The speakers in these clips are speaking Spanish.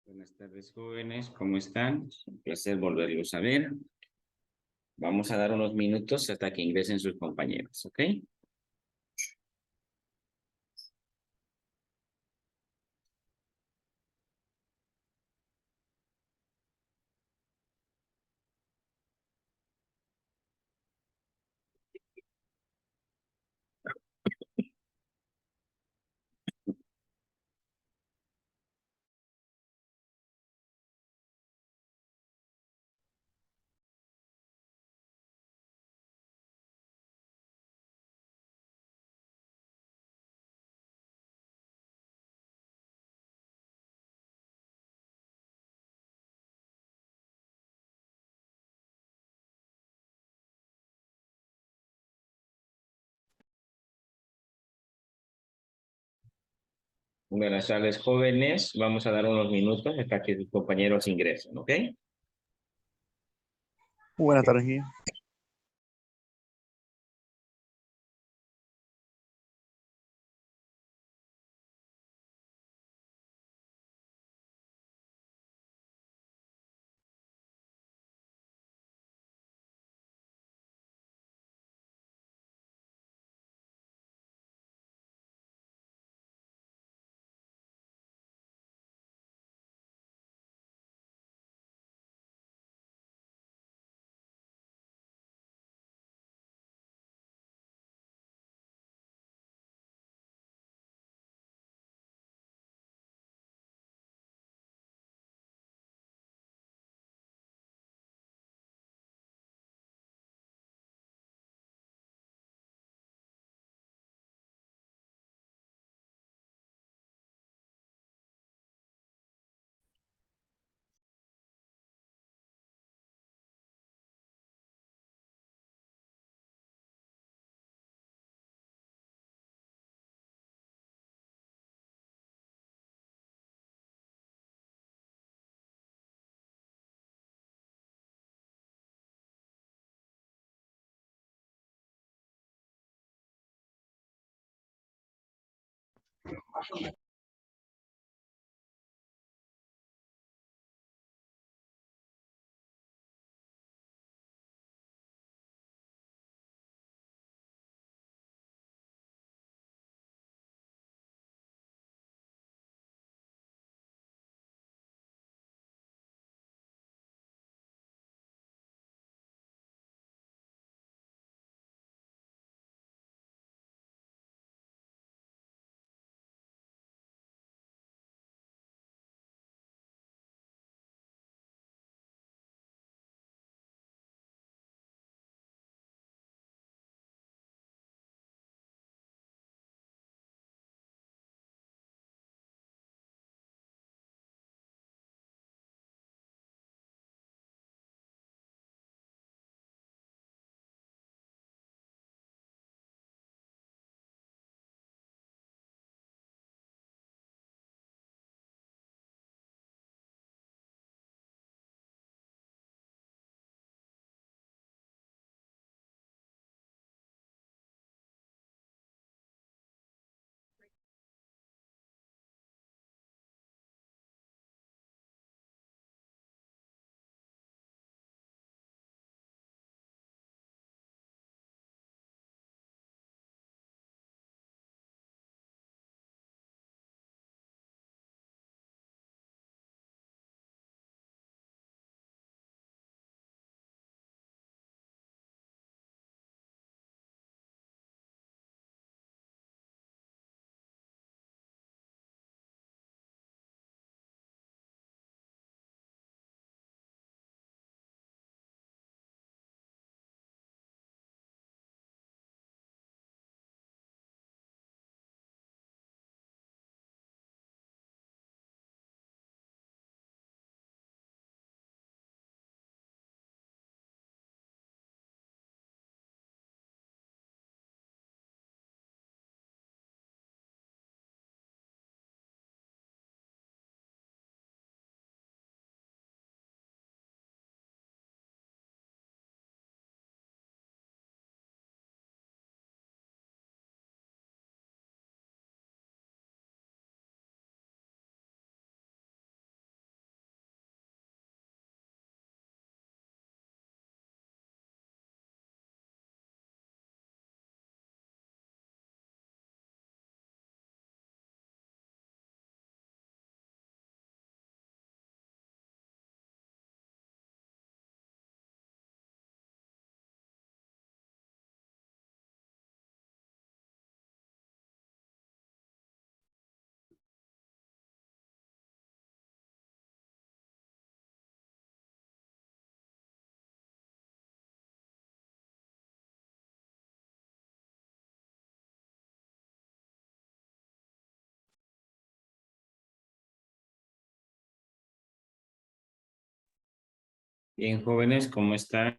Buenas tardes, jóvenes. ¿Cómo están? Un placer volverlos a ver. Vamos a dar unos minutos hasta que ingresen sus compañeros, ¿ok? Buenas tardes, jóvenes. Vamos a dar unos minutos hasta que sus compañeros ingresen, ¿ok? Buenas tardes, Guille. Bien, jóvenes, ¿cómo están?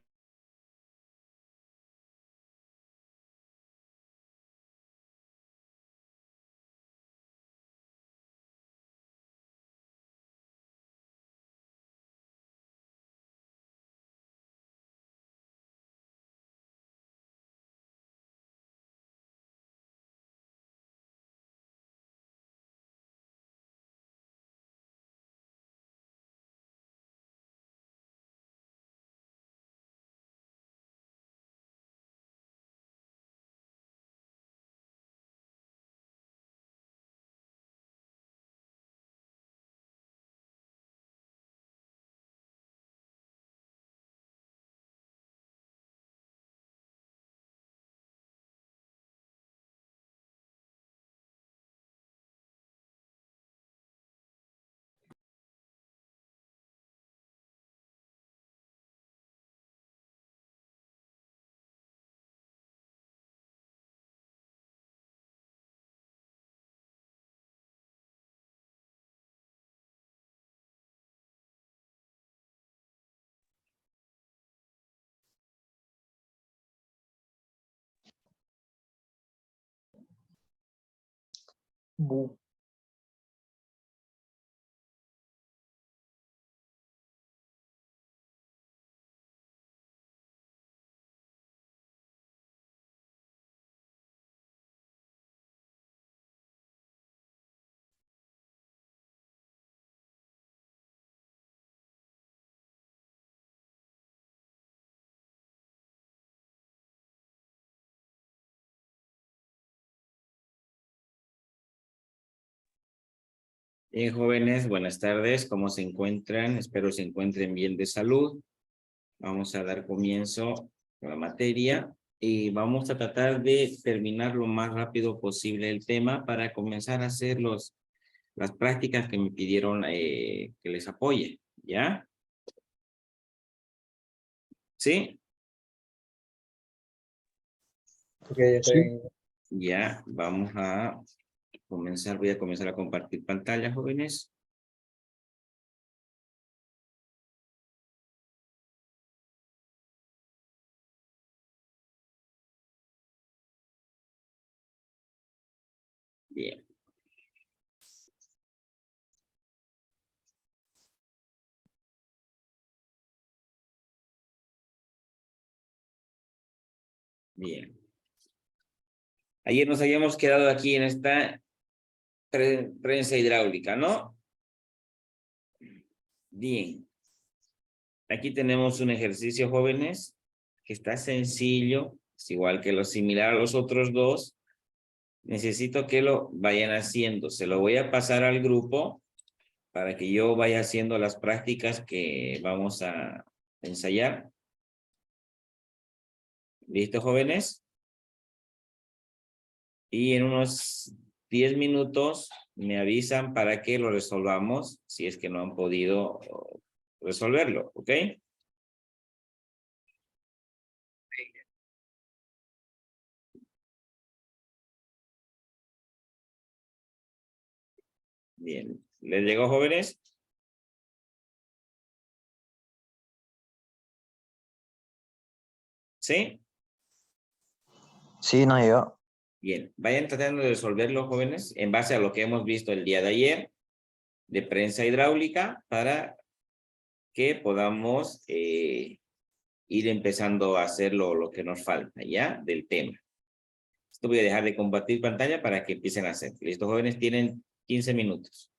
Bu- Bien, jóvenes, buenas tardes, ¿cómo se encuentran? Espero se encuentren bien de salud. Vamos a dar comienzo a la materia y vamos a tratar de terminar lo más rápido posible el tema para comenzar a hacer las prácticas que me pidieron que les apoye, ¿ya? ¿Sí? Ok, estoy Sí, bien. Ya, vamos a comenzar, voy a comenzar a compartir pantalla, jóvenes. Bien. Bien. Ayer nos habíamos quedado aquí en esta prensa hidráulica, ¿no? Bien. Aquí tenemos un ejercicio, jóvenes, que está sencillo, es igual que lo similar a los otros dos. Necesito que lo vayan haciendo. Se lo voy a pasar al grupo para que yo vaya haciendo las prácticas que vamos a ensayar. ¿Listo, jóvenes? Y en unos 10 minutos me avisan para que lo resolvamos si es que no han podido resolverlo, ¿ok? Bien. ¿Les llegó, jóvenes? ¿Sí? Sí, no llegó. Bien. Vayan tratando de resolverlo, jóvenes, en base a lo que hemos visto el día de ayer de prensa hidráulica para que podamos ir empezando a hacer lo que nos falta, ¿ya? Del tema. Esto voy a dejar de compartir pantalla para que empiecen a hacer. Estos jóvenes tienen 15 minutos.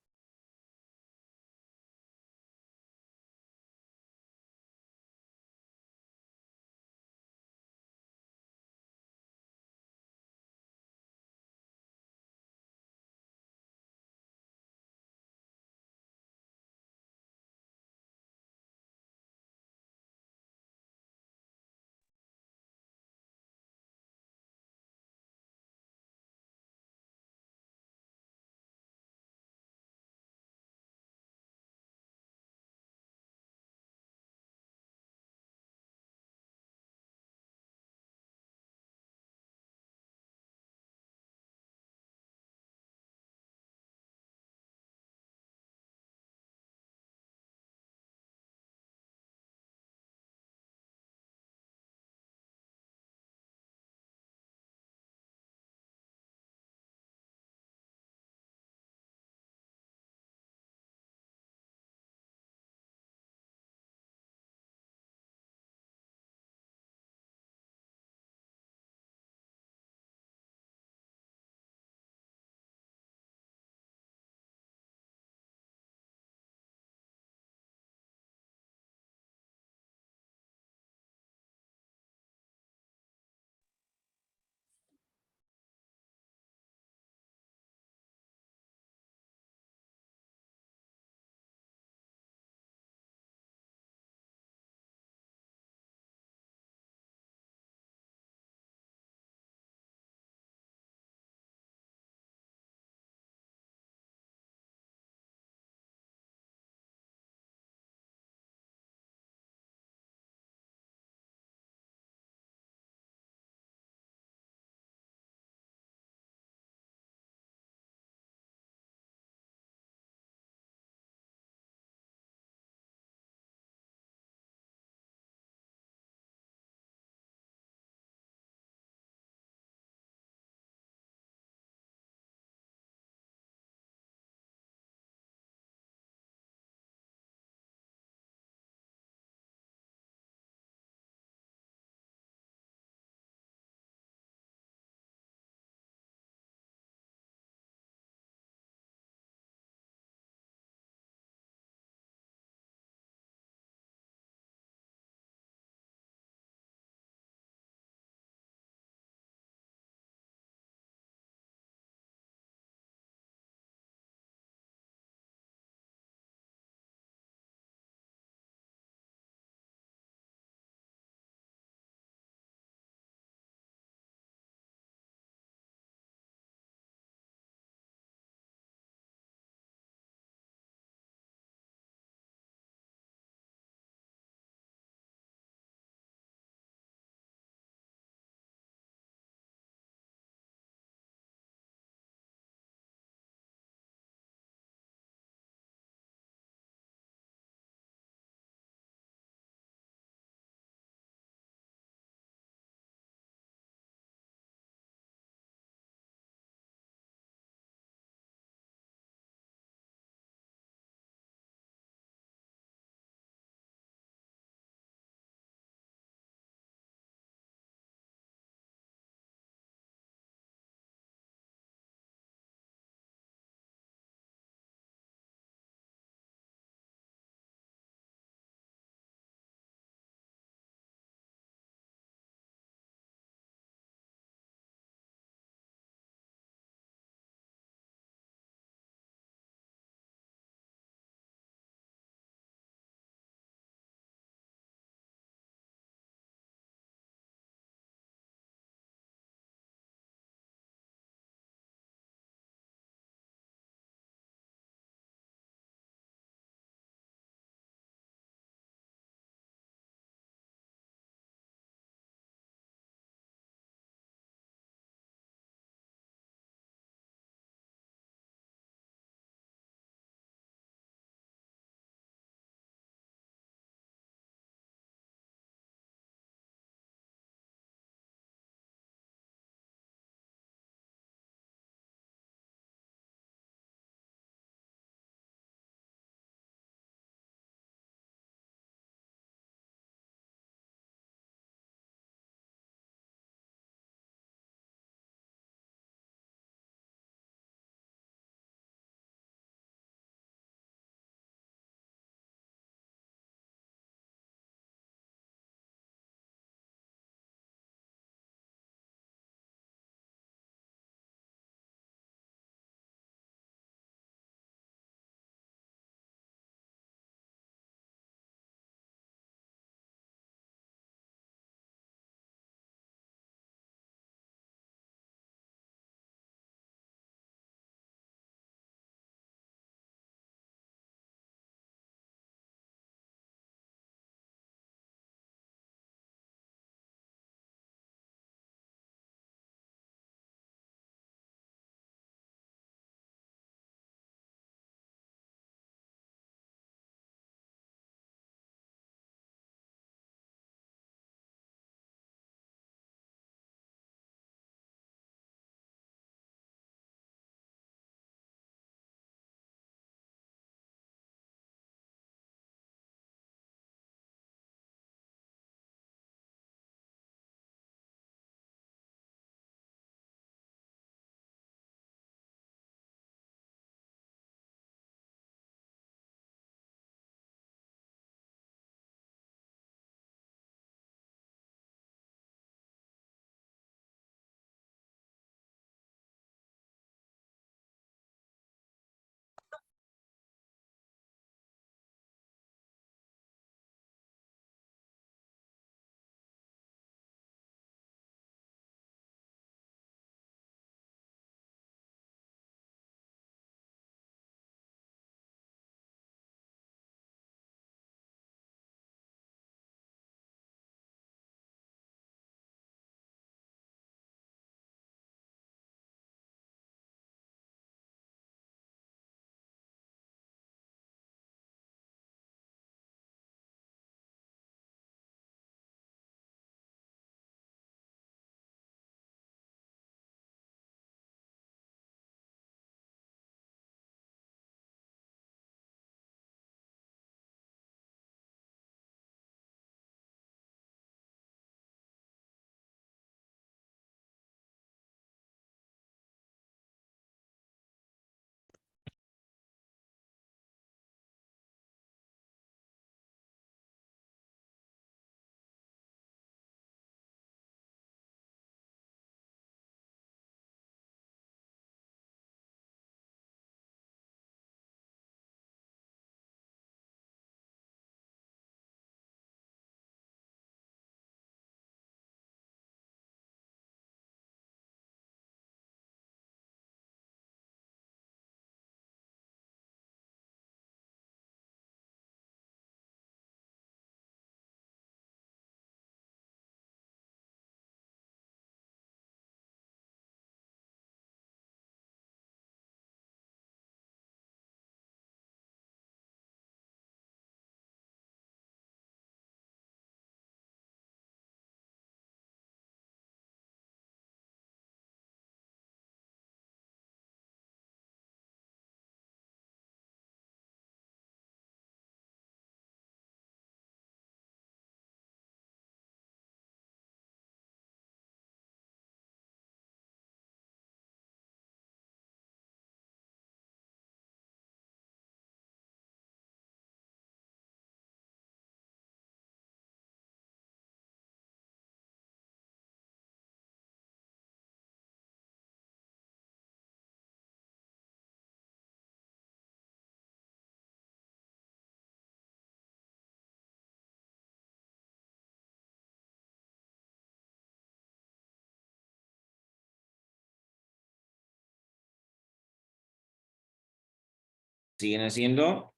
¿Siguen haciendo?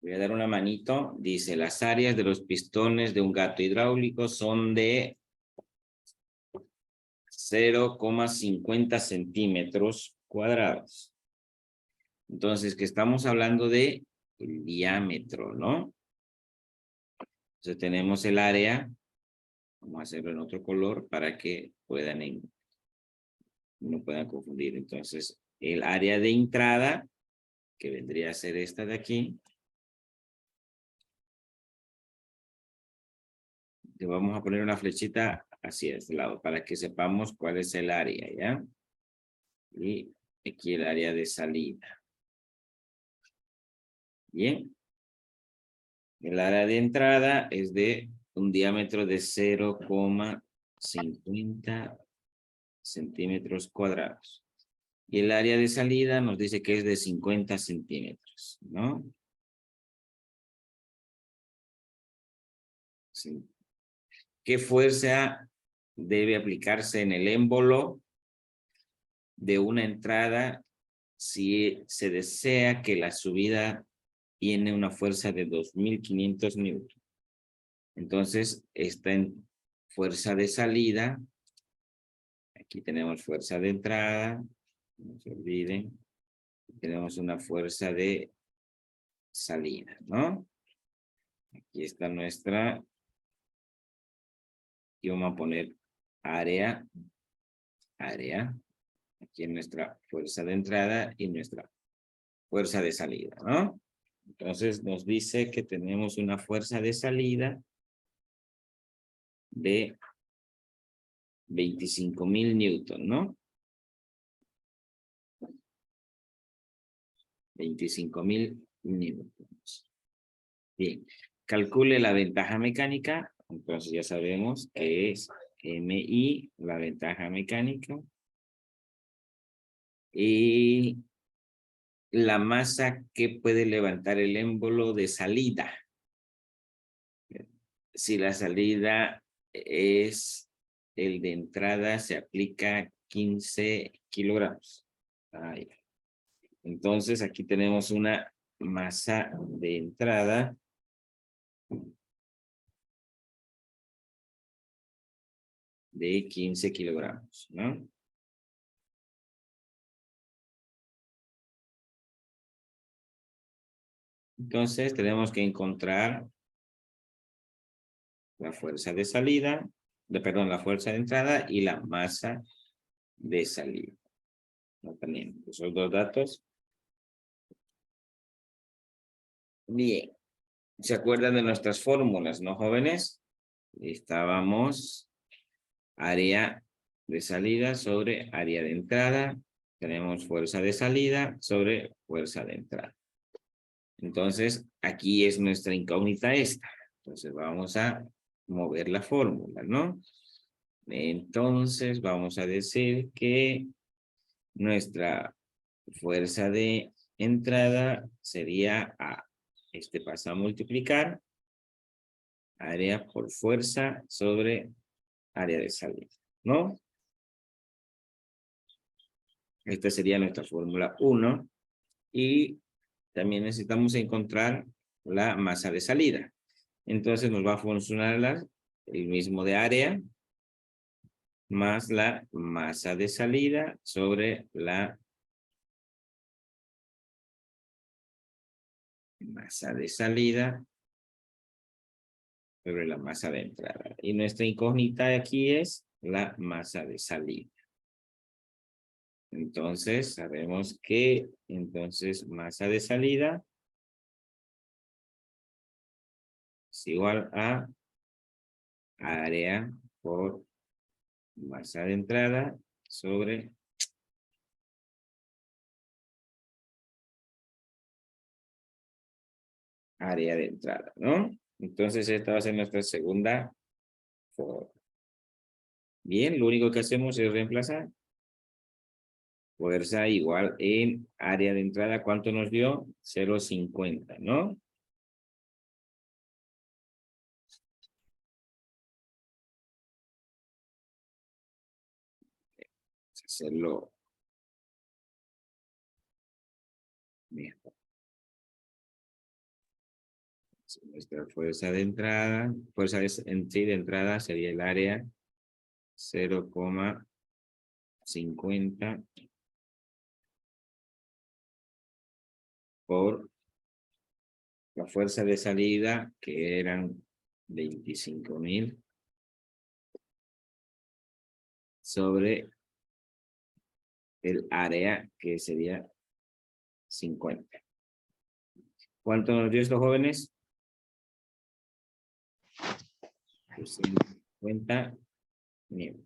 Voy a dar una manito. Dice, las áreas de los pistones de un gato hidráulico son de 0,50 centímetros cuadrados. Entonces, que estamos hablando de el diámetro, ¿no? Entonces, tenemos el área. Vamos a hacerlo en otro color para que no puedan confundir. Entonces, el área de entrada, que vendría a ser esta de aquí, le vamos a poner una flechita hacia este lado para que sepamos cuál es el área, ¿ya? Y aquí el área de salida. Bien. El área de entrada es de un diámetro de 0,50 centímetros cuadrados. Y el área de salida nos dice que es de 50 centímetros, ¿no? Sí. ¿Qué fuerza debe aplicarse en el émbolo de una entrada si se desea que la subida tiene una fuerza de 2.500 newton? Entonces, está en fuerza de salida. Aquí tenemos fuerza de entrada. No se olviden. Tenemos una fuerza de salida, ¿no? Aquí está nuestra. Y vamos a poner área. Aquí en nuestra fuerza de entrada y nuestra fuerza de salida, ¿no? Entonces nos dice que tenemos una fuerza de salida de 25.000 newton, ¿no? 25.000 newtons. Bien, calcule la ventaja mecánica. Entonces ya sabemos que es MI, la ventaja mecánica. Y la masa que puede levantar el émbolo de salida. Si la salida es el de entrada, se aplica 15 kilogramos. Ahí. Entonces aquí tenemos una masa de entrada de 15 kilogramos, ¿no? Entonces tenemos que encontrar la fuerza de salida, perdón, la fuerza de entrada y la masa de salida. No tenemos esos dos datos. Bien. ¿Se acuerdan de nuestras fórmulas, no, jóvenes? Estábamos área de salida sobre área de entrada. Tenemos fuerza de salida sobre fuerza de entrada. Entonces, aquí es nuestra incógnita esta. Entonces, vamos a mover la fórmula, ¿no? Entonces, vamos a decir que nuestra fuerza de entrada sería A. Este pasa a multiplicar área por fuerza sobre área de salida, ¿no? Esta sería nuestra fórmula 1. Y también necesitamos encontrar la masa de salida. Entonces nos va a funcionar el mismo de área más la masa de salida sobre la masa de salida sobre la masa de entrada. Y nuestra incógnita aquí es la masa de salida. Entonces, sabemos que entonces masa de salida es igual a área por masa de entrada sobre área de entrada, ¿no? Entonces, esta va a ser nuestra segunda forma. Bien, lo único que hacemos es reemplazar. Fuerza igual en área de entrada, ¿cuánto nos dio? 0,50, ¿no? hacerlo mejor. Nuestra fuerza de entrada, en sí de entrada sería el área 0,50 por la fuerza de salida, que eran 25.000, sobre el área, que sería 50. ¿Cuánto nos dio estos jóvenes? 50.000.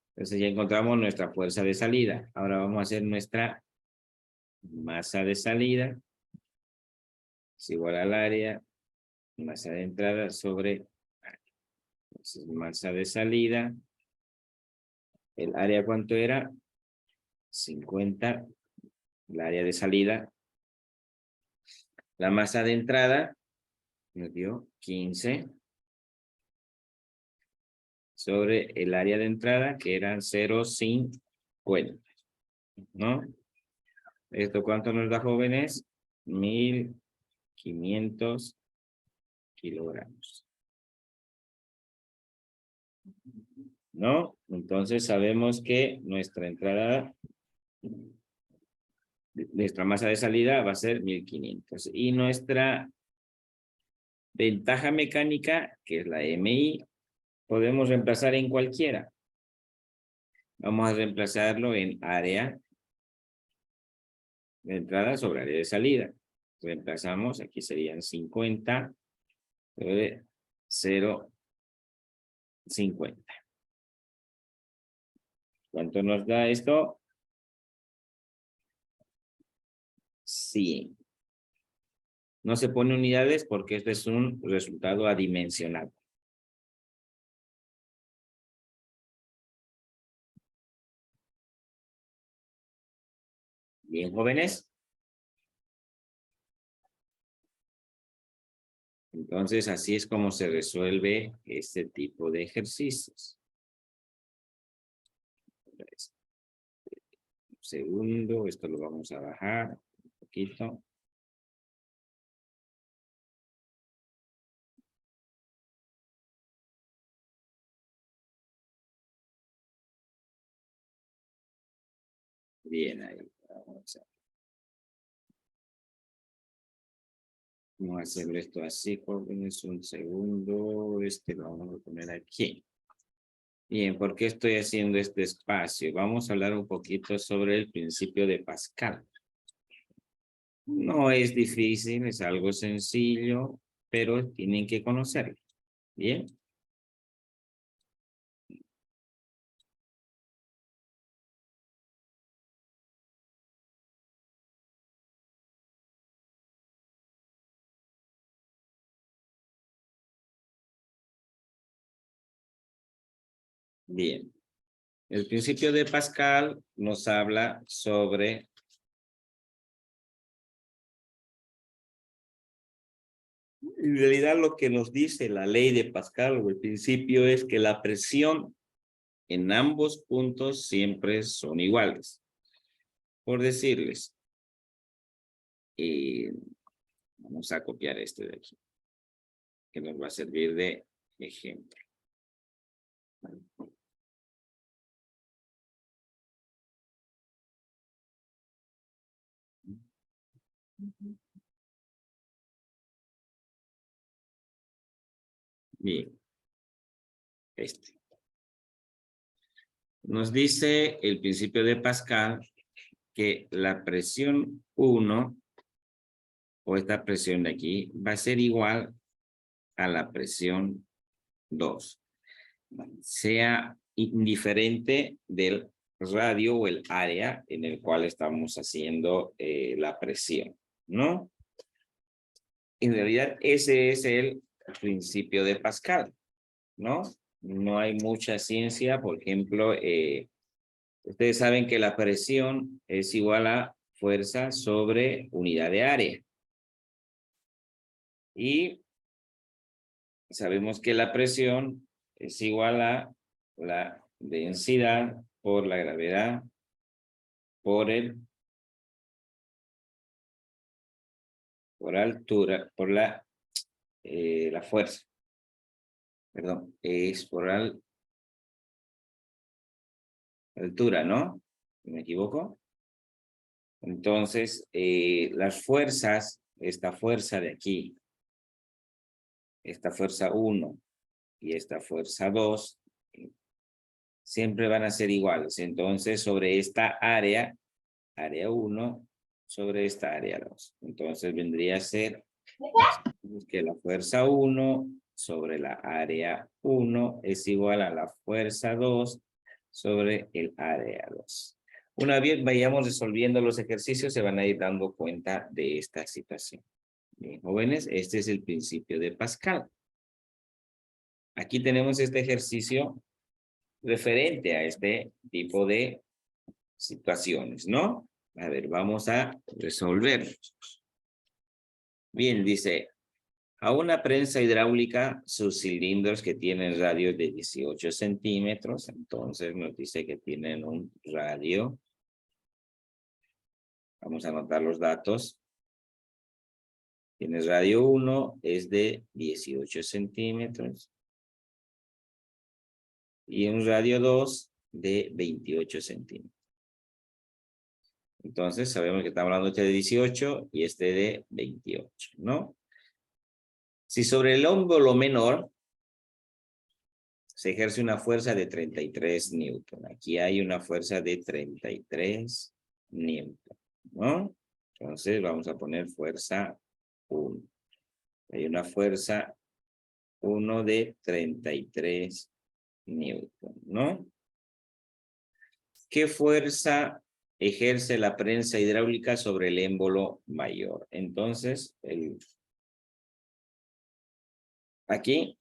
Entonces ya encontramos nuestra fuerza de salida. Ahora vamos a hacer nuestra masa de salida. Es igual al área, masa de entrada sobre área. Entonces, masa de salida. ¿El área cuánto era? 50. El área de salida. La masa de entrada nos dio 15. Sobre el área de entrada, que eran 0,50. ¿No? ¿Esto cuánto nos da, jóvenes? 1.500 kilogramos. ¿No? Entonces sabemos que nuestra entrada, nuestra masa de salida va a ser 1.500. Y nuestra ventaja mecánica, que es la MI, podemos reemplazar en cualquiera. Vamos a reemplazarlo en área de entrada sobre área de salida. Reemplazamos, aquí serían 50 sobre 0,50. ¿Cuánto nos da esto? 100. No se pone unidades porque este es un resultado adimensional. Bien, jóvenes. Entonces, así es como se resuelve este tipo de ejercicios. Un segundo, esto lo vamos a bajar un poquito. Bien, ahí. Vamos a hacerlo esto así, jóvenes, un segundo. Este lo vamos a poner aquí. Bien, ¿por qué estoy haciendo este espacio? Vamos a hablar un poquito sobre el principio de Pascal. No es difícil, es algo sencillo, pero tienen que conocerlo. Bien. Bien. El principio de Pascal nos habla sobre en realidad lo que nos dice la ley de Pascal o el principio es que la presión en ambos puntos siempre son iguales. Por decirles, vamos a copiar este de aquí, que nos va a servir de ejemplo. Bien. Este. Nos dice el principio de Pascal que la presión 1 o esta presión de aquí va a ser igual a la presión 2, sea indiferente del radio o el área en el cual estamos haciendo la presión, ¿no? En realidad ese es el principio de Pascal, ¿no? No hay mucha ciencia, por ejemplo, ustedes saben que la presión es igual a fuerza sobre unidad de área. Y sabemos que la presión es igual a la densidad por la gravedad por altura, por la fuerza. Perdón, es por altura, ¿no? ¿Me equivoco? Entonces, las fuerzas, esta fuerza de aquí, esta fuerza 1 y esta fuerza 2, siempre van a ser iguales. Entonces, sobre esta área 1, sobre esta área 2. Entonces, vendría a ser que la fuerza 1 sobre la área 1 es igual a la fuerza 2 sobre el área 2. Una vez vayamos resolviendo los ejercicios, se van a ir dando cuenta de esta situación. Bien, jóvenes, este es el principio de Pascal. Aquí tenemos este ejercicio referente a este tipo de situaciones, ¿no? A ver, vamos a resolver. Bien, dice, a una prensa hidráulica, sus cilindros que tienen radio de 18 centímetros, entonces nos dice que tienen un radio. Vamos a anotar los datos. Tienes radio 1, es de 18 centímetros. Y un radio 2 de 28 centímetros. Entonces sabemos que estamos hablando este de 18 y este de 28, ¿no? Si sobre el émbolo menor se ejerce una fuerza de 33 newton. Aquí hay una fuerza de 33 newton, ¿no? Entonces vamos a poner fuerza 1. Hay una fuerza 1 de 33 newton, ¿no? ¿Qué fuerza ejerce la prensa hidráulica sobre el émbolo mayor? Entonces, aquí,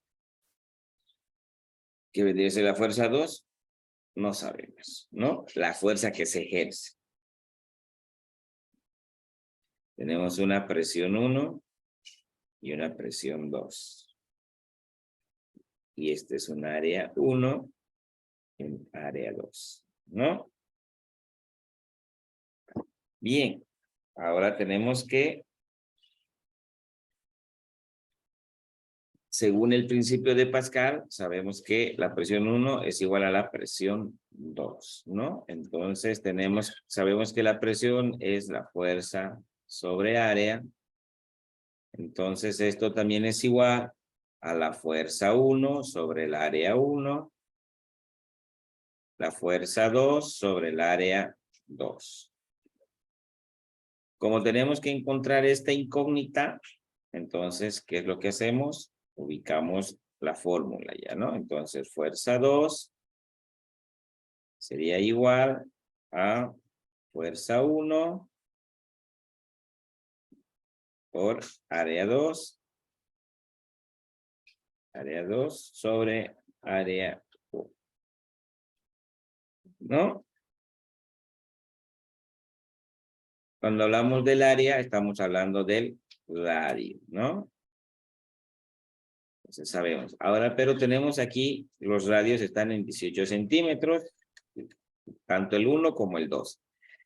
¿qué vendría a ser la fuerza 2? No sabemos, ¿no? La fuerza que se ejerce. Tenemos una presión 1 y una presión 2. Y este es un área 1 y un área 2, ¿no? Bien, ahora tenemos que, según el principio de Pascal, sabemos que la presión 1 es igual a la presión 2, ¿no? Entonces sabemos que la presión es la fuerza sobre área. Entonces esto también es igual a la fuerza 1 sobre el área 1, la fuerza 2 sobre el área 2. Como tenemos que encontrar esta incógnita, entonces, ¿qué es lo que hacemos? Ubicamos la fórmula ya, ¿no? Entonces, fuerza 2 sería igual a fuerza 1 por área 2 sobre área 1, ¿no? Cuando hablamos del área, estamos hablando del radio, ¿no? Entonces sabemos. Ahora, pero tenemos aquí, los radios están en 18 centímetros, tanto el 1 como el 2.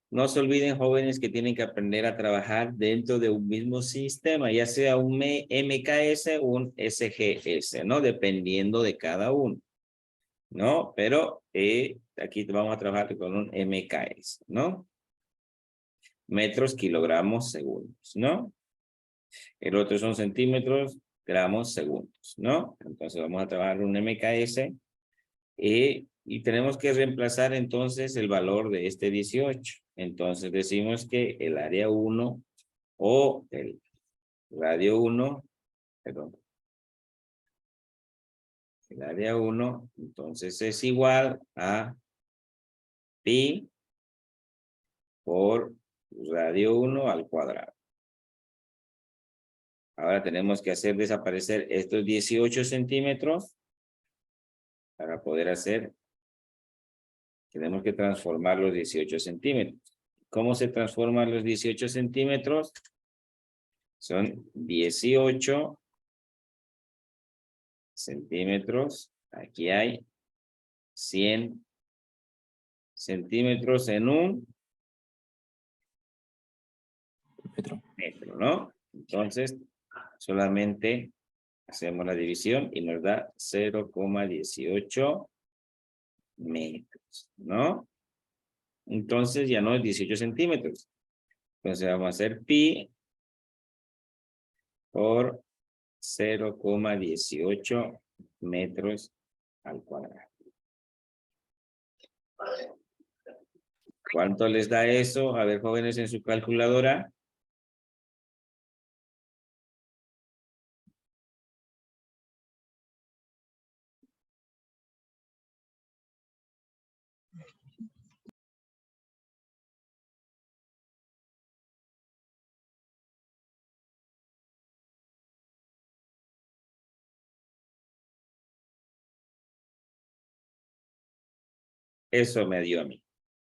No se olviden, jóvenes, que tienen que aprender a trabajar dentro de un mismo sistema, ya sea un MKS o un SGS, ¿no? Dependiendo de cada uno, ¿no? Pero aquí vamos a trabajar con un MKS, ¿no? Metros, kilogramos, segundos, ¿no? El otro son centímetros, gramos, segundos, ¿no? Entonces vamos a trabajar un MKS y tenemos que reemplazar entonces el valor de este 18. Entonces decimos que el área 1 o el radio 1, perdón, el área 1, entonces es igual a pi por radio 1 al cuadrado. Ahora tenemos que hacer desaparecer estos 18 centímetros para poder hacer, tenemos que transformar los 18 centímetros. ¿Cómo se transforman los 18 centímetros? Son 18 centímetros. Aquí hay 100 centímetros en un metro, ¿no? Entonces, solamente hacemos la división y nos da 0,18 metros, ¿no? Entonces ya no es 18 centímetros. Entonces vamos a hacer pi por 0,18 metros al cuadrado. ¿Cuánto les da eso? A ver, jóvenes, en su calculadora. Eso me dio a mí,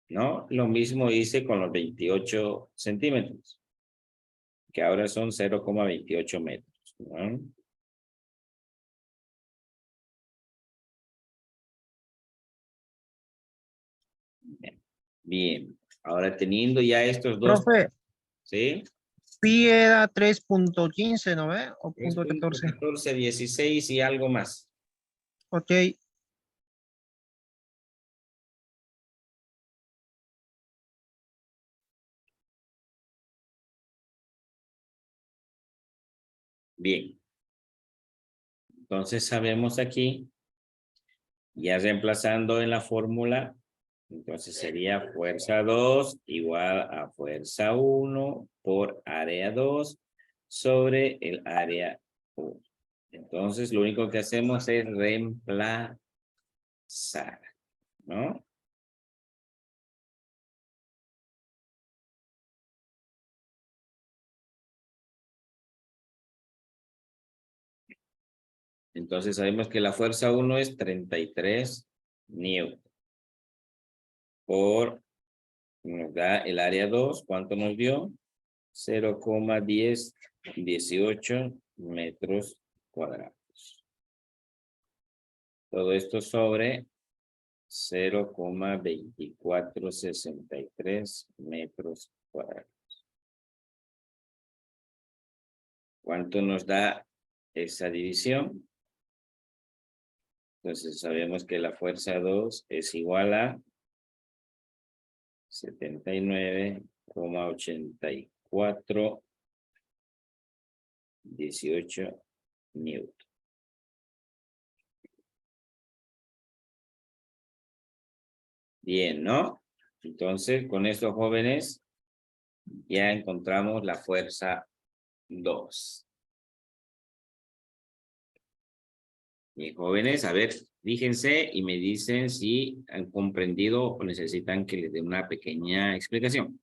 ¿no? Lo mismo hice con los 28 centímetros, que ahora son 0,28 metros, ¿no? Bien, ahora teniendo ya estos dos, Profe, ¿sí? pi era 3.15, ¿no ve? O punto 14. 14, 16 y algo más. Ok, Bien. Entonces sabemos aquí, ya reemplazando en la fórmula, entonces sería fuerza 2 igual a fuerza 1 por área 2 sobre el área 1. Entonces lo único que hacemos es reemplazar, ¿no? Entonces sabemos que la fuerza 1 es 33 newton. Por, nos da el área 2, ¿cuánto nos dio? 0,1018 metros cuadrados. Todo esto sobre 0,2463 metros cuadrados. ¿Cuánto nos da esa división? Entonces sabemos que la fuerza 2 es igual a 79,8418 newton. Bien, ¿no? Entonces, con estos jóvenes ya encontramos la fuerza 2. Bien, jóvenes, a ver, fíjense y me dicen si han comprendido o necesitan que les dé una pequeña explicación.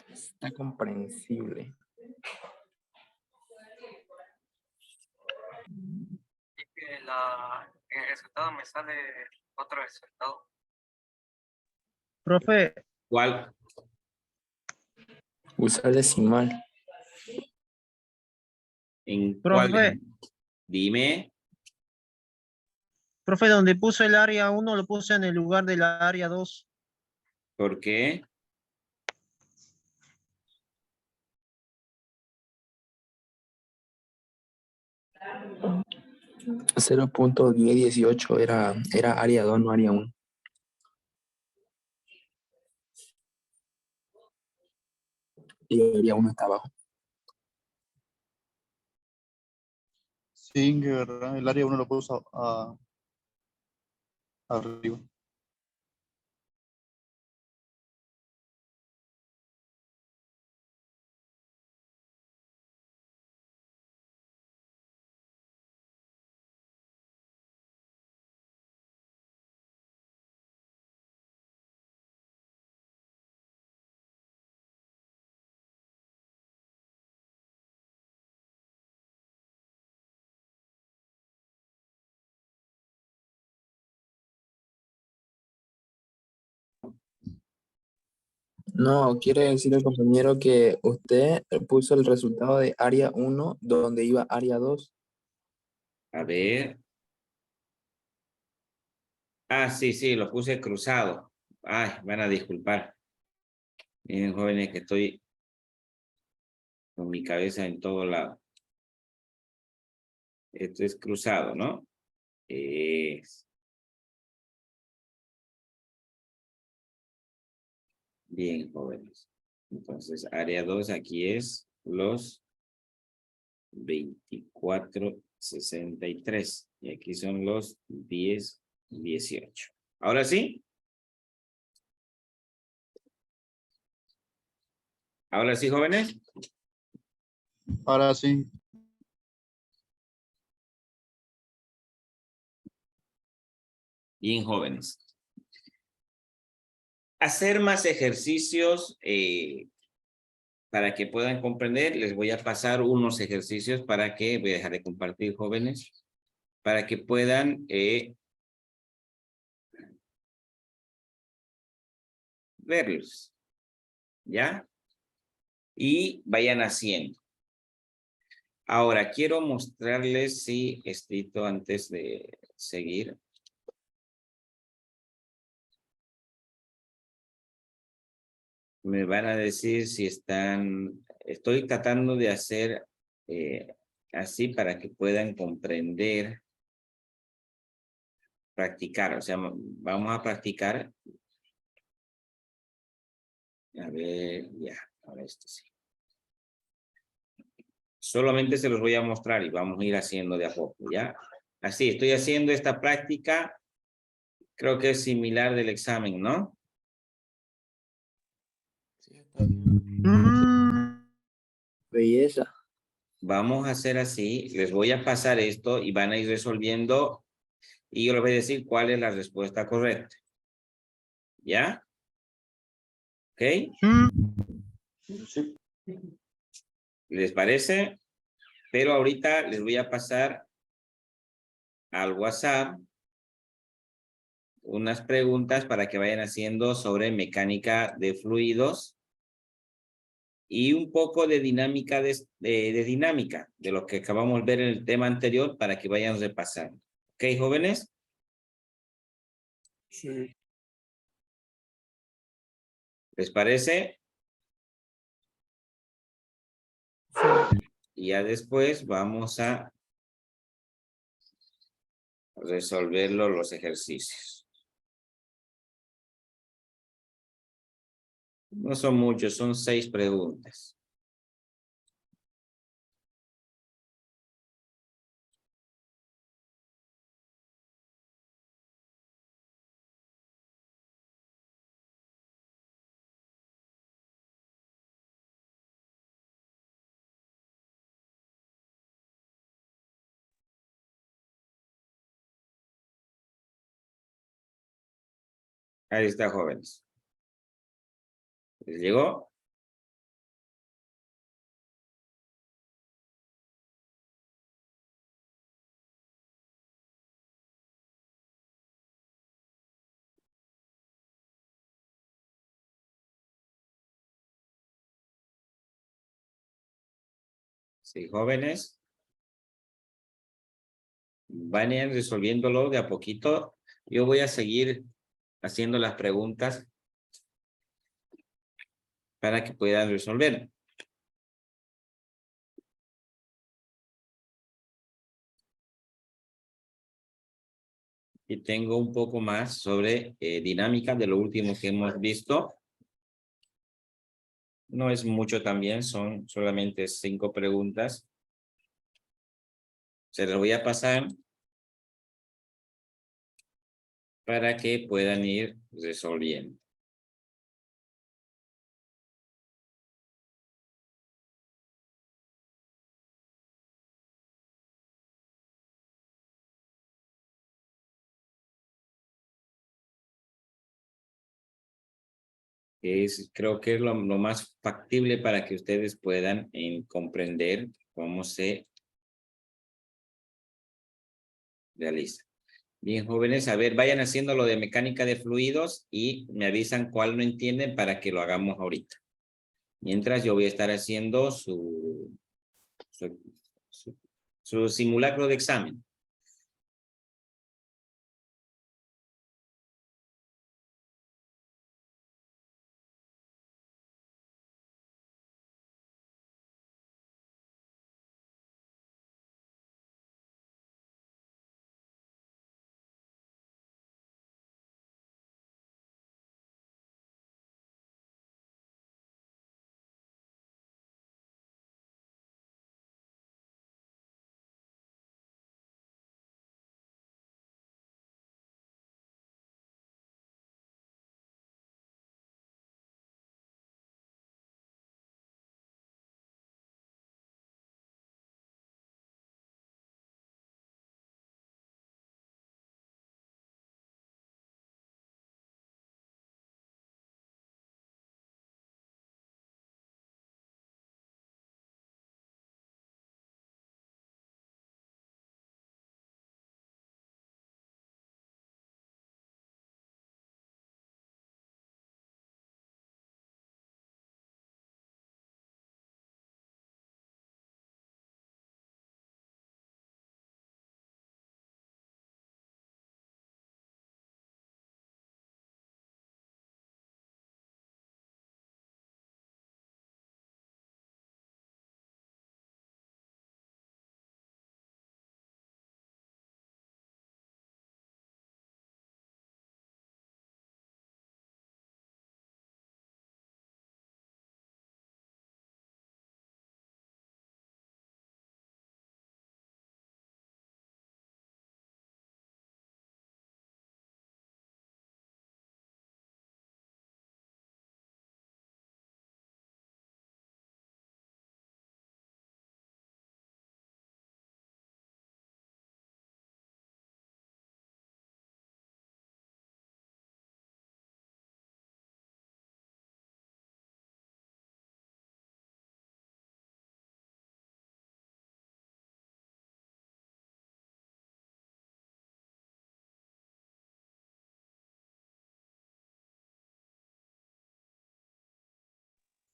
Está comprensible. Es que en el resultado me sale otro resultado. profe, ¿Cuál? Usar decimal. ¿En Profe. cuál? Dime. profe, donde puso el área 1 lo puse en el lugar del área 2. ¿Por qué? .1018 era área 2, no área 1. Y área 1 está abajo. Sí, que verdad, el área 1 lo puso arriba. No, quiere decir el compañero que usted puso el resultado de área 1 donde iba área 2. A ver. Ah, sí, sí, lo puse cruzado. Ay, van a disculpar. Miren, jóvenes, que estoy con mi cabeza en todo lado. Esto es cruzado, ¿no? Bien, jóvenes. Entonces, área 2 aquí es los 24,63. Y aquí son los 10,18. Ahora sí. Ahora sí, jóvenes. Ahora sí. Bien, jóvenes. Hacer más ejercicios para que puedan comprender. Les voy a pasar unos ejercicios para que, voy a dejar de compartir, jóvenes, para que puedan verlos, ¿ya? Y vayan haciendo. Ahora, quiero mostrarles, sí, escrito antes de seguir. Me van a decir si están, estoy tratando de hacer así para que puedan comprender, practicar, o sea, vamos a practicar. A ver, ya, ahora esto sí. Solamente se los voy a mostrar y vamos a ir haciendo de a poco, ¿ya? Así, estoy haciendo esta práctica, creo que es similar del examen, ¿no? Sí, está bien. Mm, Belleza. Vamos a hacer así, les voy a pasar esto y van a ir resolviendo y yo les voy a decir cuál es la respuesta correcta. ¿Ya? ¿Ok? mm, ¿Les parece? Pero ahorita les voy a pasar al WhatsApp unas preguntas para que vayan haciendo sobre mecánica de fluidos y un poco de dinámica de dinámica, de lo que acabamos de ver en el tema anterior para que vayan repasando. ¿Ok, jóvenes? Sí. ¿Les parece? Sí. Y ya después vamos a resolverlo los ejercicios. No son muchos, son 6 preguntas. Ahí está, jóvenes. ¿Les llegó? Sí, jóvenes. Vayan resolviéndolo de a poquito. Yo voy a seguir haciendo las preguntas para que puedan resolver. Y tengo un poco más sobre dinámica de lo último que hemos visto. No es mucho también, son solamente 5 preguntas. Se las voy a pasar para que puedan ir resolviendo. Creo que es lo más factible para que ustedes puedan comprender cómo se realiza. Bien, jóvenes, a ver, vayan haciendo lo de mecánica de fluidos y me avisan cuál no entienden para que lo hagamos ahorita. Mientras yo voy a estar haciendo su simulacro de examen.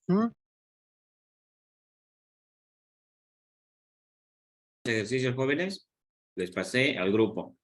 ¿Mm? Ejercicios, jóvenes, les pasé al grupo.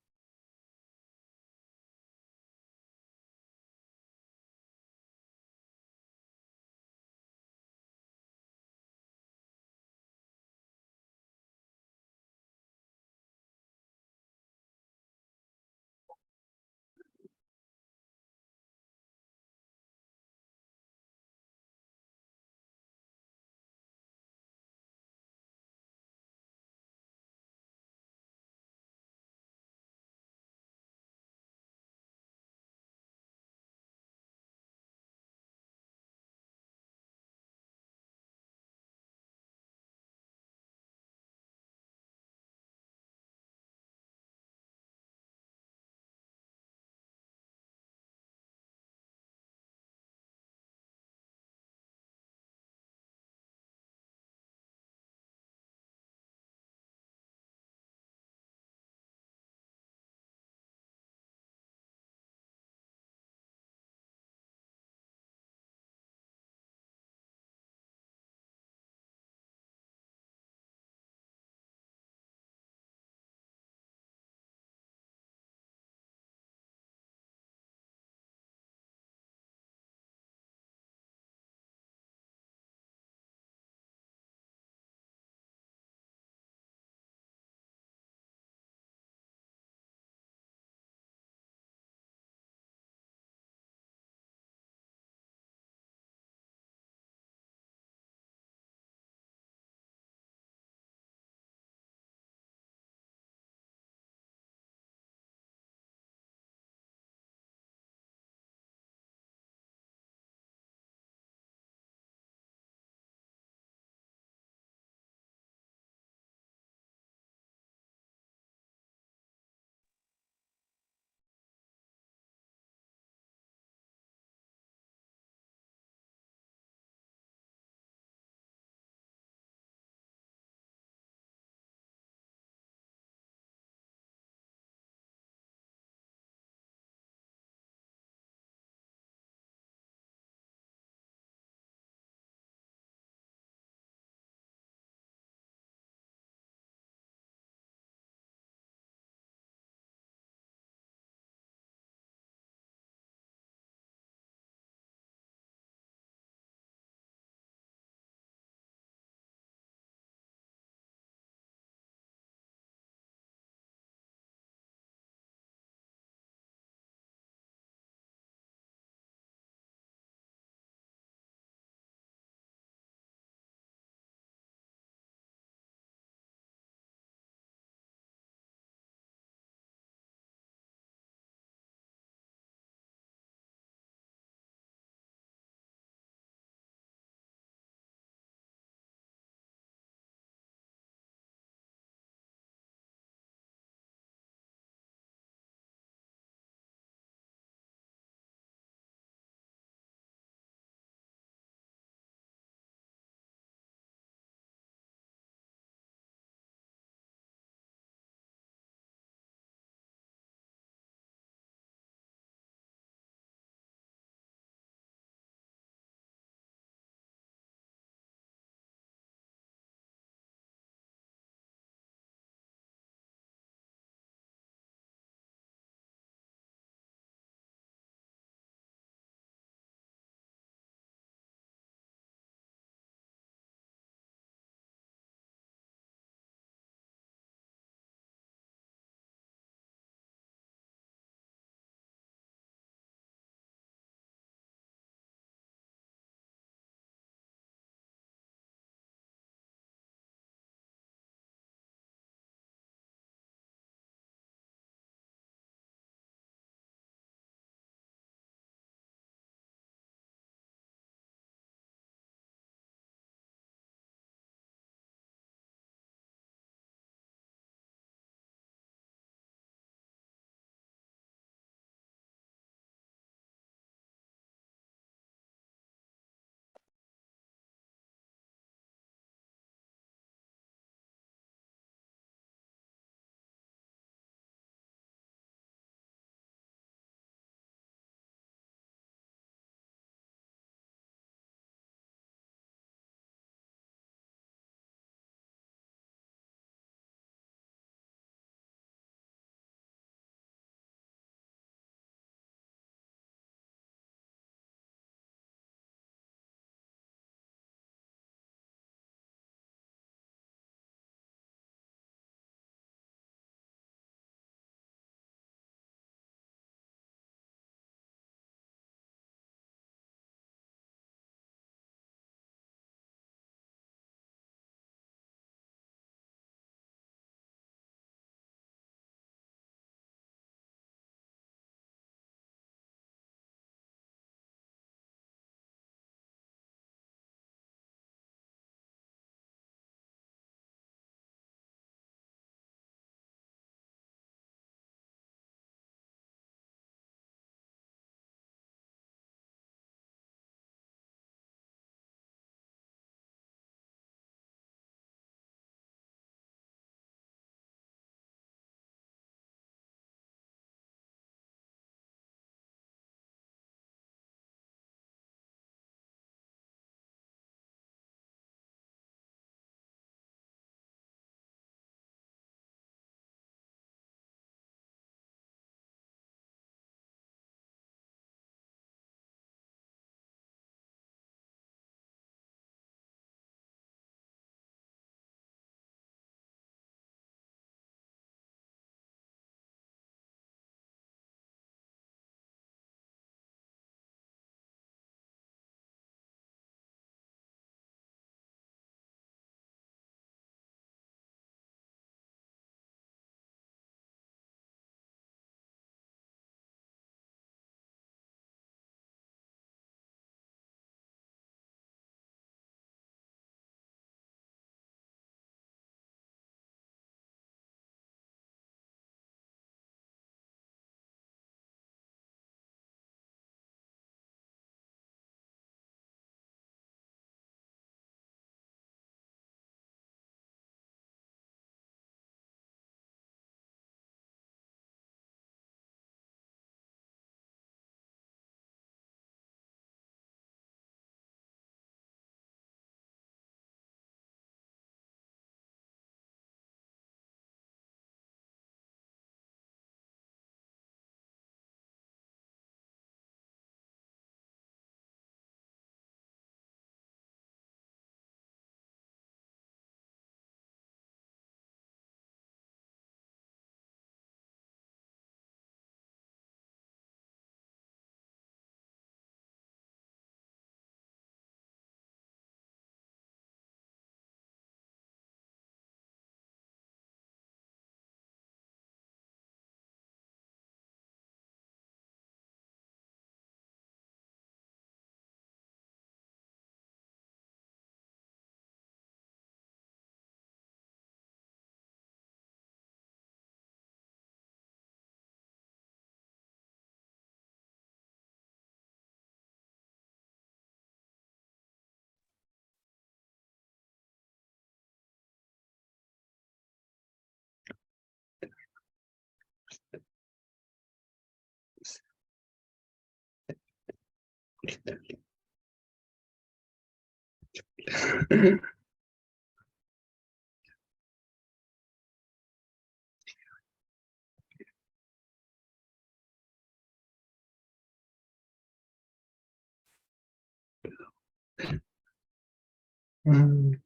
Mm,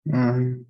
mm.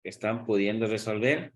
¿Están pudiendo resolver?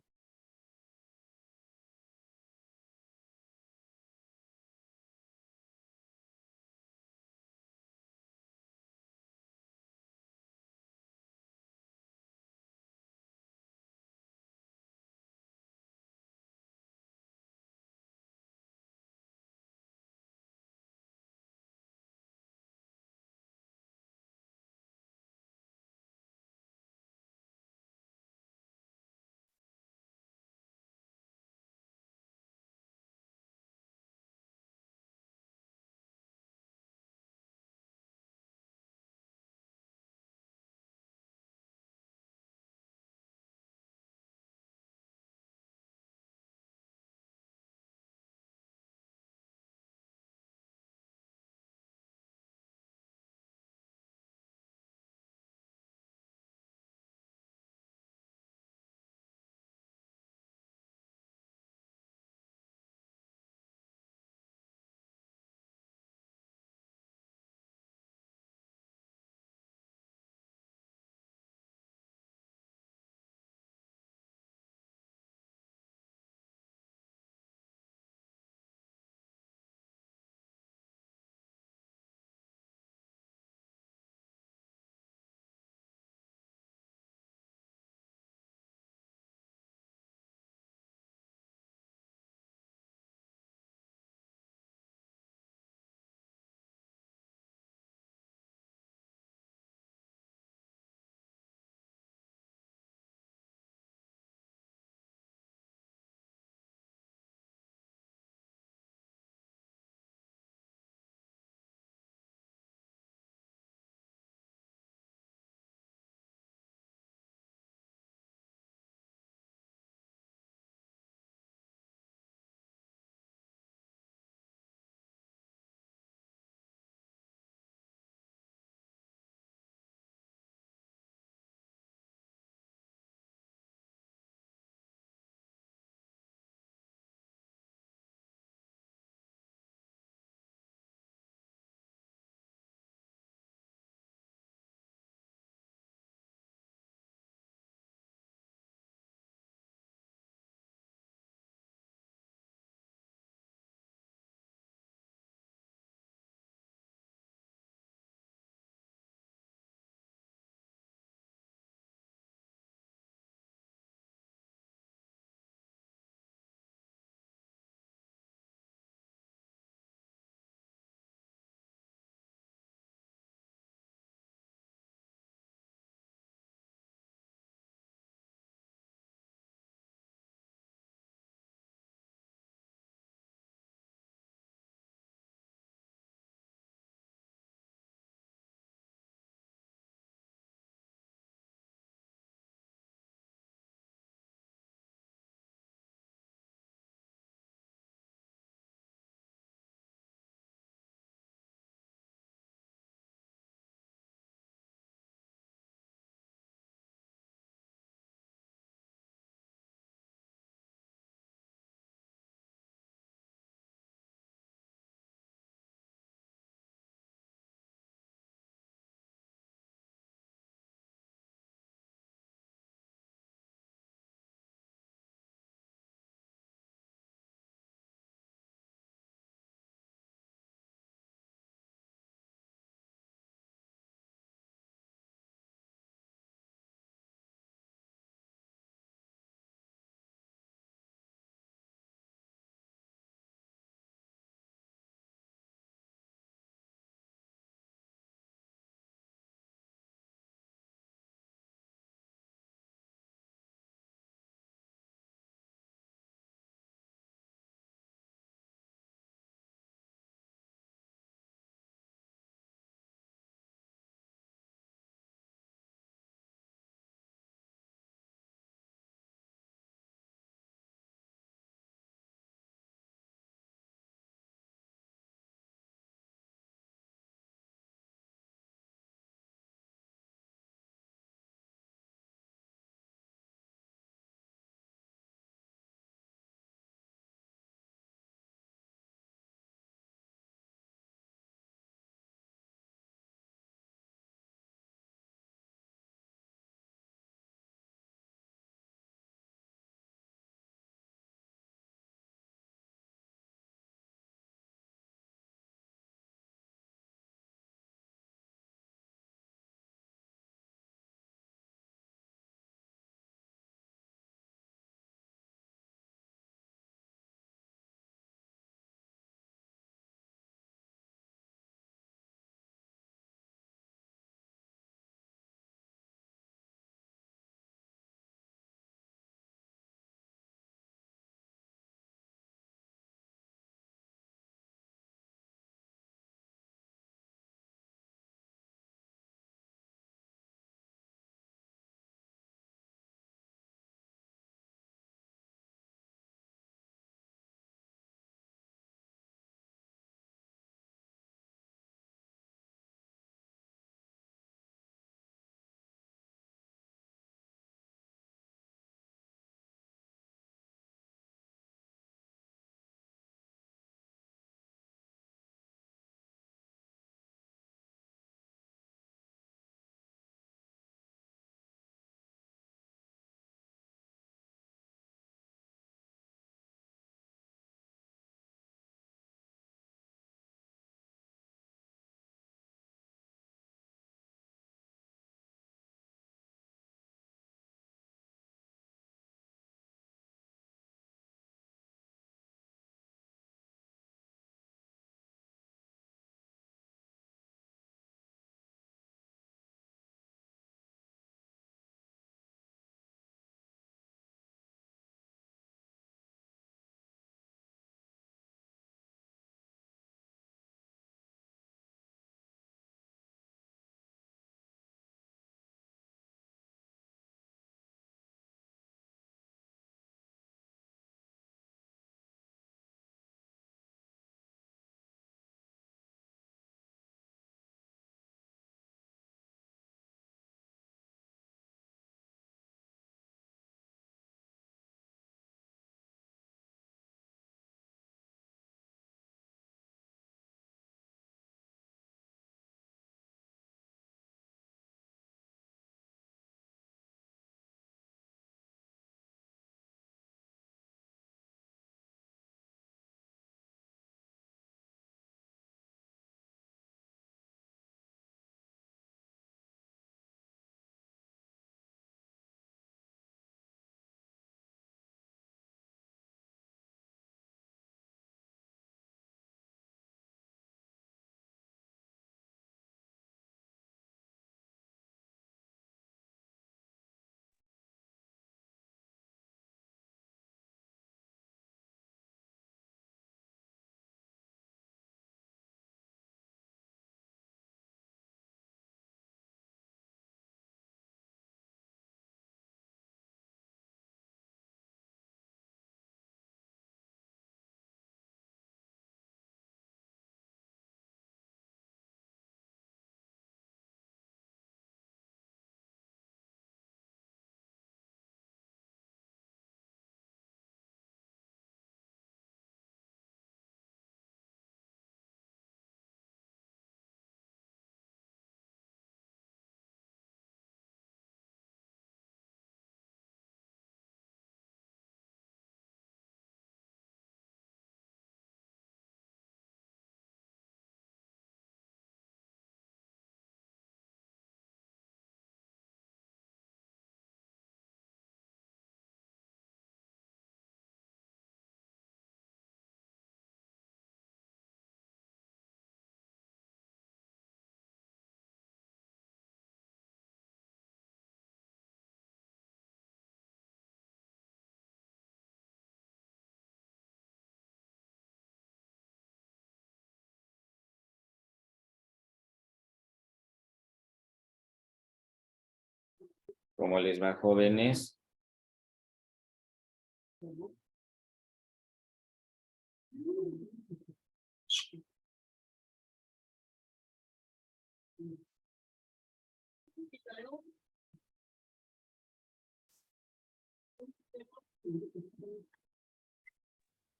¿Cómo les va, jóvenes?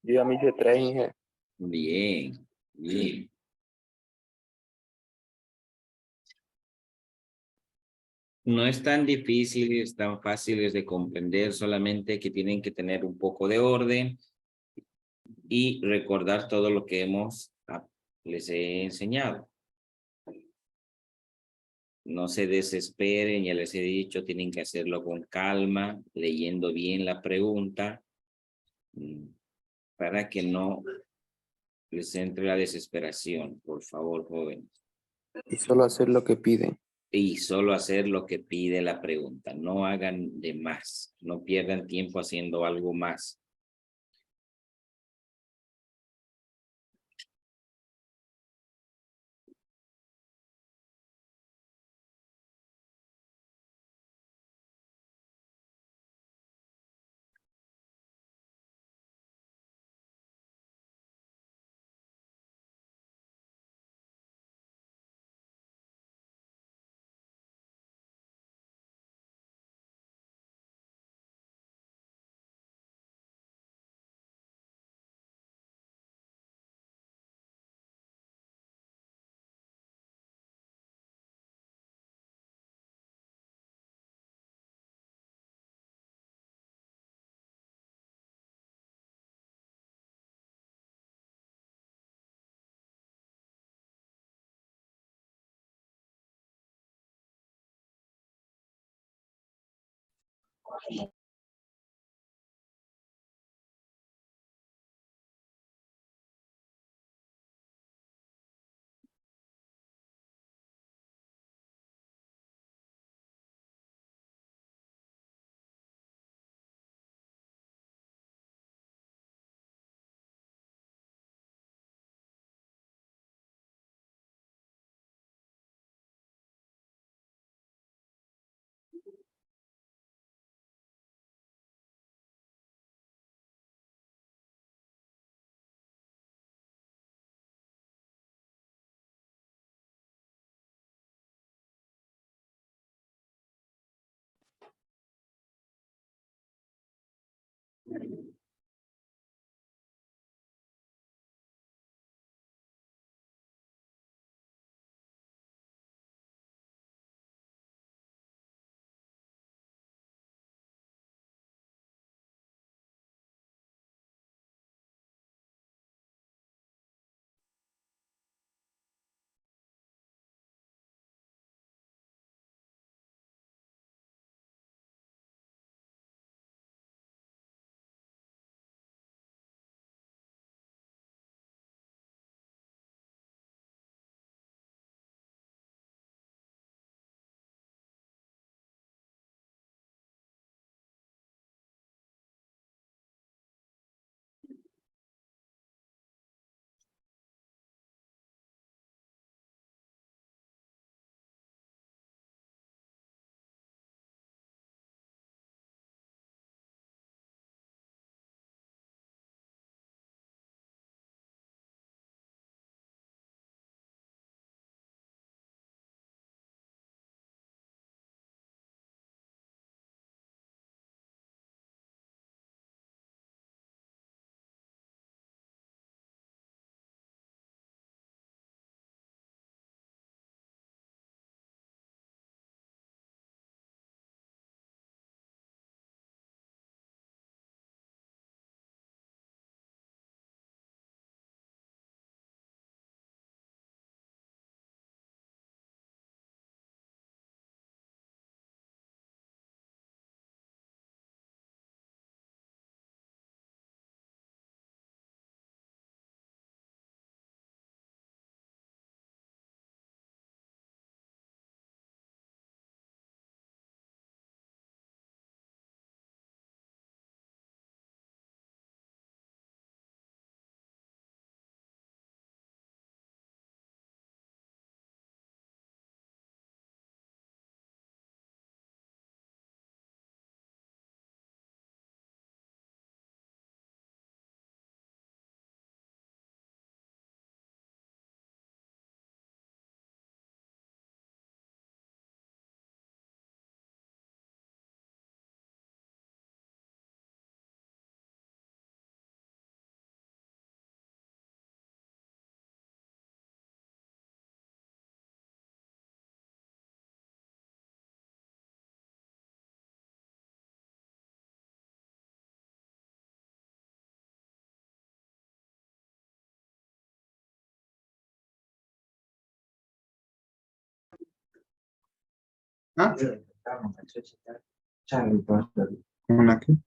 Yo ya me hice 3, Inge. Bien, bien. No es tan difícil, es tan fáciles de comprender, solamente que tienen que tener un poco de orden y recordar todo lo que les he enseñado. No se desesperen, ya les he dicho, tienen que hacerlo con calma, leyendo bien la pregunta, para que no les entre la desesperación, por favor, jóvenes. Y solo hacer lo que piden. Y solo hacer lo que pide la pregunta, no hagan de más, no pierdan tiempo haciendo algo más. Ah, ¿una qué?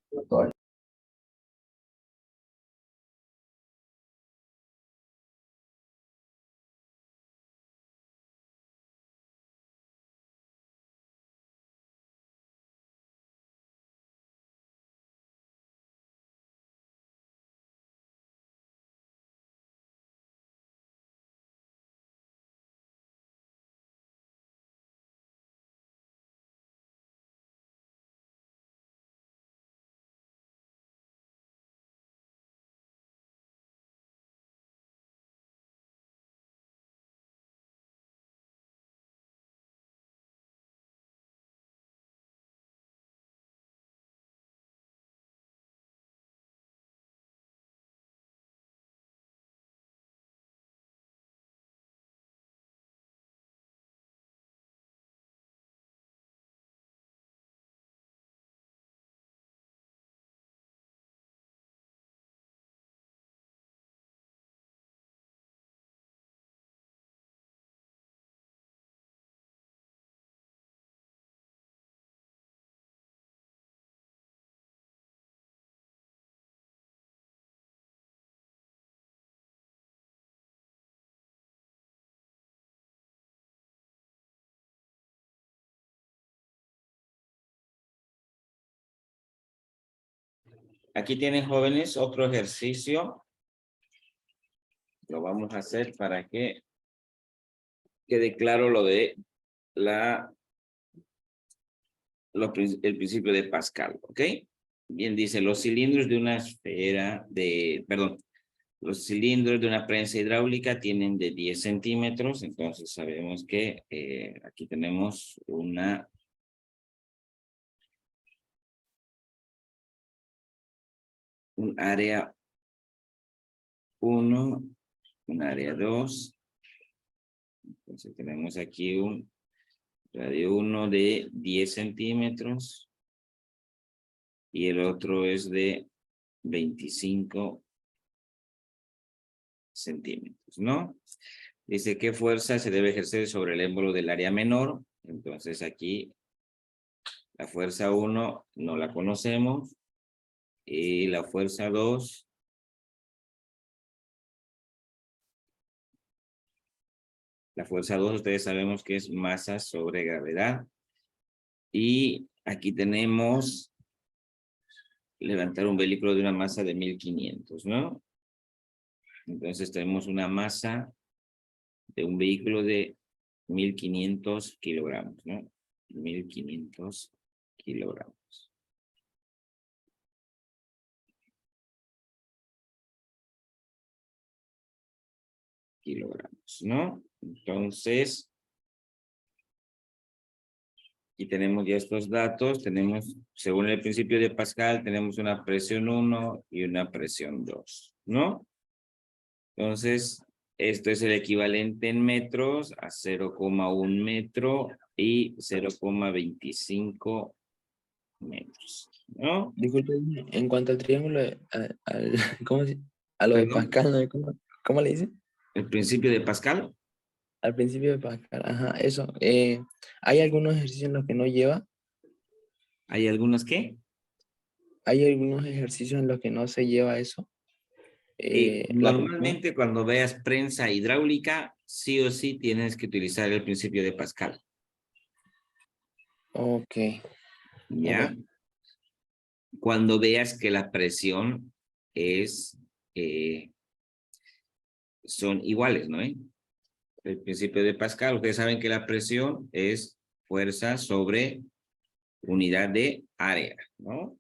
Aquí tienen, jóvenes, otro ejercicio. Lo vamos a hacer para que quede claro lo de el principio de Pascal, ¿ok? Bien, dice, los cilindros de una esfera los cilindros de una prensa hidráulica tienen de 10 centímetros, entonces sabemos que aquí tenemos un área 1, un área 2, entonces tenemos aquí un radio 1 de 10 centímetros y el otro es de 25 centímetros, ¿no? Dice, ¿qué fuerza se debe ejercer sobre el émbolo del área menor? Entonces aquí la fuerza 1 no la conocemos y la fuerza 2 ustedes sabemos que es masa sobre gravedad. Y aquí tenemos levantar un vehículo de una masa de 1500, ¿no? Entonces tenemos una masa de un vehículo de 1500 kilogramos, ¿no? 1500 kilogramos. ¿No? Entonces, y tenemos ya estos datos, tenemos, según el principio de Pascal, tenemos una presión 1 y una presión 2, ¿no? Entonces, esto es el equivalente en metros a 0,1 metro y 0,25 metros, ¿no? Disculpe, en cuanto al triángulo, ¿cómo a lo de ¿Perdón? Pascal, ¿no? ¿Cómo le dice? El principio de Pascal, Al principio de Pascal, ajá, eso. ¿Hay algunos ejercicios en los que no lleva? ¿hay algunos qué? ¿Hay algunos ejercicios en los que no se lleva eso? La presión. Normalmente cuando veas prensa hidráulica, sí o sí tienes que utilizar el principio de Pascal, Ok, ¿ya? ok. Cuando veas que la presión son iguales, ¿no? El principio de Pascal, ustedes saben que la presión es fuerza sobre unidad de área, ¿no?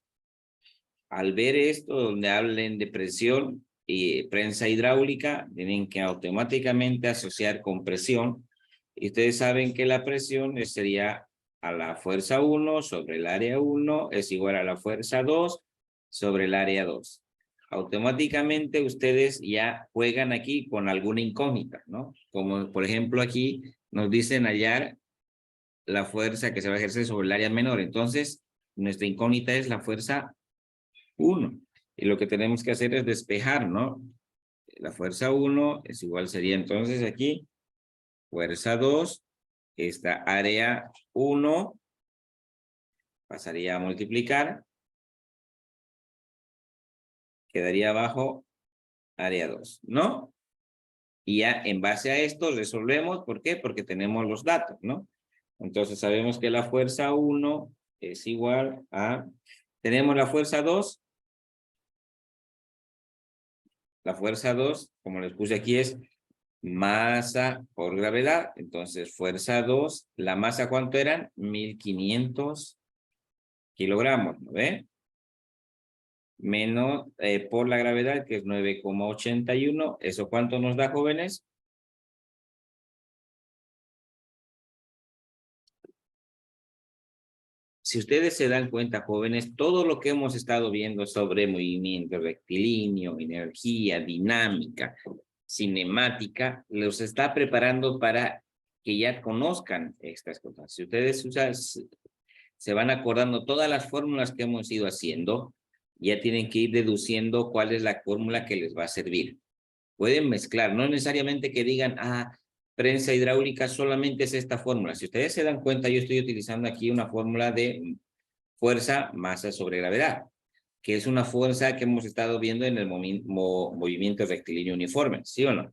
Al ver esto, donde hablen de presión y prensa hidráulica, tienen que automáticamente asociar con presión. Y ustedes saben que la presión sería a la fuerza 1 sobre el área 1 es igual a la fuerza 2 sobre el área 2. Automáticamente ustedes ya juegan aquí con alguna incógnita, ¿no? Como por ejemplo aquí nos dicen hallar la fuerza que se va a ejercer sobre el área menor. Entonces, nuestra incógnita es la fuerza 1. Y lo que tenemos que hacer es despejar, ¿no? La fuerza 1 es igual, sería entonces aquí fuerza 2 esta área 1 pasaría a multiplicar. Quedaría abajo área 2, ¿no? Y ya en base a esto resolvemos. ¿Por qué? Porque tenemos los datos, ¿no? Entonces sabemos que la fuerza 1 es igual a... Tenemos la fuerza 2. La fuerza 2, como les puse aquí, es masa por gravedad. Entonces, fuerza 2, ¿la masa cuánto eran? 1500 kilogramos, ¿no ve? Menos por la gravedad, que es 9,81. ¿Eso cuánto nos da, jóvenes? Si ustedes se dan cuenta, jóvenes, todo lo que hemos estado viendo sobre movimiento rectilíneo, energía, dinámica, cinemática, los está preparando para que ya conozcan estas cosas. Si ustedes se van acordando todas las fórmulas que hemos ido haciendo, ya tienen que ir deduciendo cuál es la fórmula que les va a servir. Pueden mezclar, no necesariamente que digan, prensa hidráulica solamente es esta fórmula. Si ustedes se dan cuenta, yo estoy utilizando aquí una fórmula de fuerza, masa sobre gravedad, que es una fuerza que hemos estado viendo en el movimiento rectilíneo uniforme, ¿sí o no? O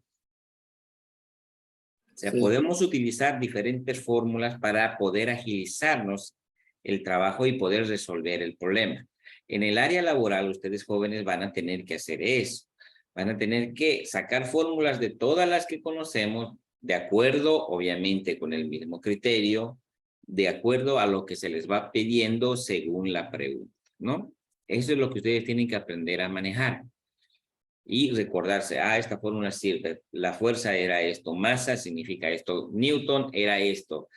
sea, Sí. podemos utilizar diferentes fórmulas para poder agilizarnos el trabajo y poder resolver el problema. En el área laboral, ustedes jóvenes van a tener que hacer eso. Van a tener que sacar fórmulas de todas las que conocemos, de acuerdo, obviamente, con el mismo criterio, de acuerdo a lo que se les va pidiendo según la pregunta, ¿no? Eso es lo que ustedes tienen que aprender a manejar. Y recordarse, esta fórmula sirve, la fuerza era esto, masa significa esto, Newton era esto,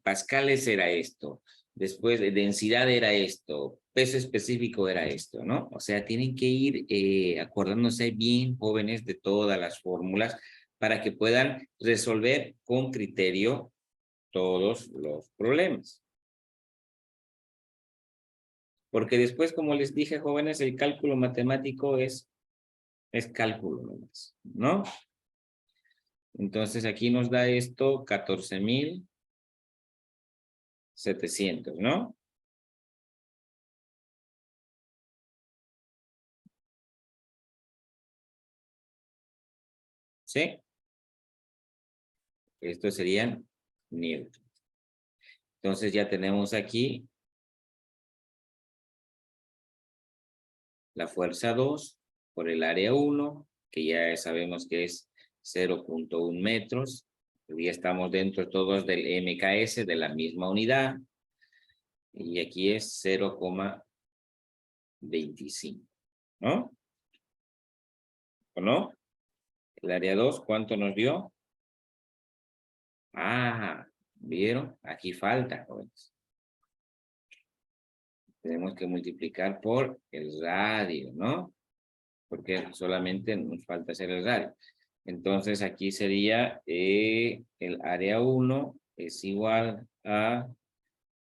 pascales era esto, después densidad era esto, peso específico era esto, ¿no? O sea, tienen que ir acordándose bien, jóvenes, de todas las fórmulas para que puedan resolver con criterio todos los problemas. Porque después, como les dije, jóvenes, el cálculo matemático es cálculo nomás, ¿no? Entonces aquí nos da esto 14,700, ¿no? ¿Sí? Estos serían newton. Entonces ya tenemos aquí la fuerza 2 por el área 1, que ya sabemos que es 0,1 metros. Ya estamos dentro todos del MKS, de la misma unidad. Y aquí es 0,25, ¿no? ¿O no? El área 2, ¿cuánto nos dio? ¿Vieron? Aquí falta, jóvenes. Tenemos que multiplicar por el radio, ¿no? Porque solamente nos falta hacer el radio. Entonces aquí sería el área 1 es igual a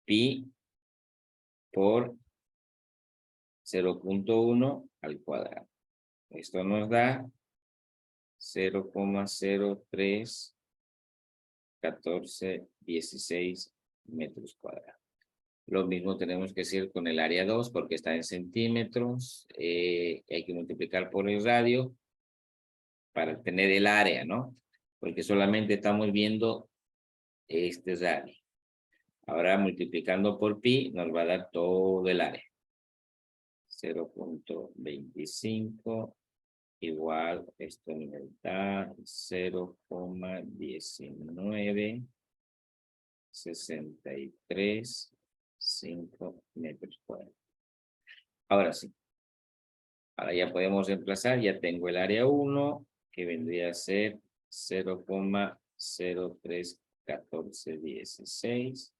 pi por 0,1 al cuadrado. Esto nos da 0,031416 metros cuadrados. Lo mismo tenemos que hacer con el área 2 porque está en centímetros. Hay que multiplicar por el radio para tener el área, ¿no? Porque solamente estamos viendo este radio. Ahora multiplicando por pi nos va a dar todo el área. 0,25 igual, esto nos da 0,1963,5 metros cuadrados. Ahora sí. Ahora ya podemos reemplazar, ya tengo el área 1, que vendría a ser 0,031416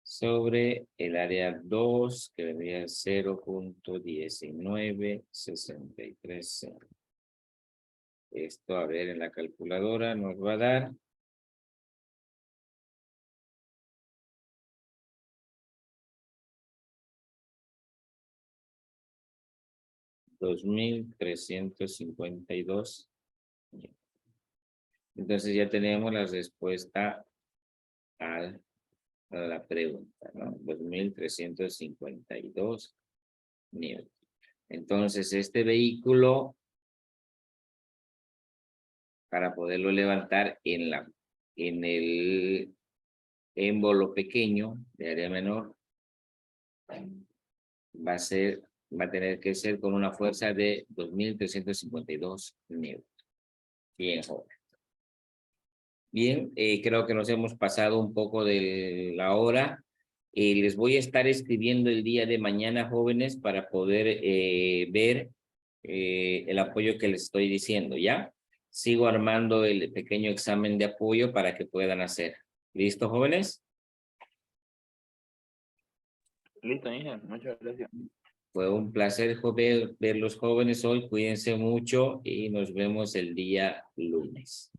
sobre el área 2, que vendría a 0,19630. Esto, a ver, en la calculadora nos va a dar 2,352. Entonces ya tenemos la respuesta a la pregunta, ¿no? 2.352 newton. Entonces, este vehículo, para poderlo levantar en el émbolo pequeño de área menor, va a tener que ser con una fuerza de 2.352 newton. Bien, joven. Bien, creo que nos hemos pasado un poco de la hora. Les voy a estar escribiendo el día de mañana, jóvenes, para poder ver el apoyo que les estoy diciendo, ¿ya? Sigo armando el pequeño examen de apoyo para que puedan hacer. ¿Listo, jóvenes? Listo, Inge. Muchas gracias. Fue un placer ver los jóvenes hoy. Cuídense mucho y nos vemos el día lunes.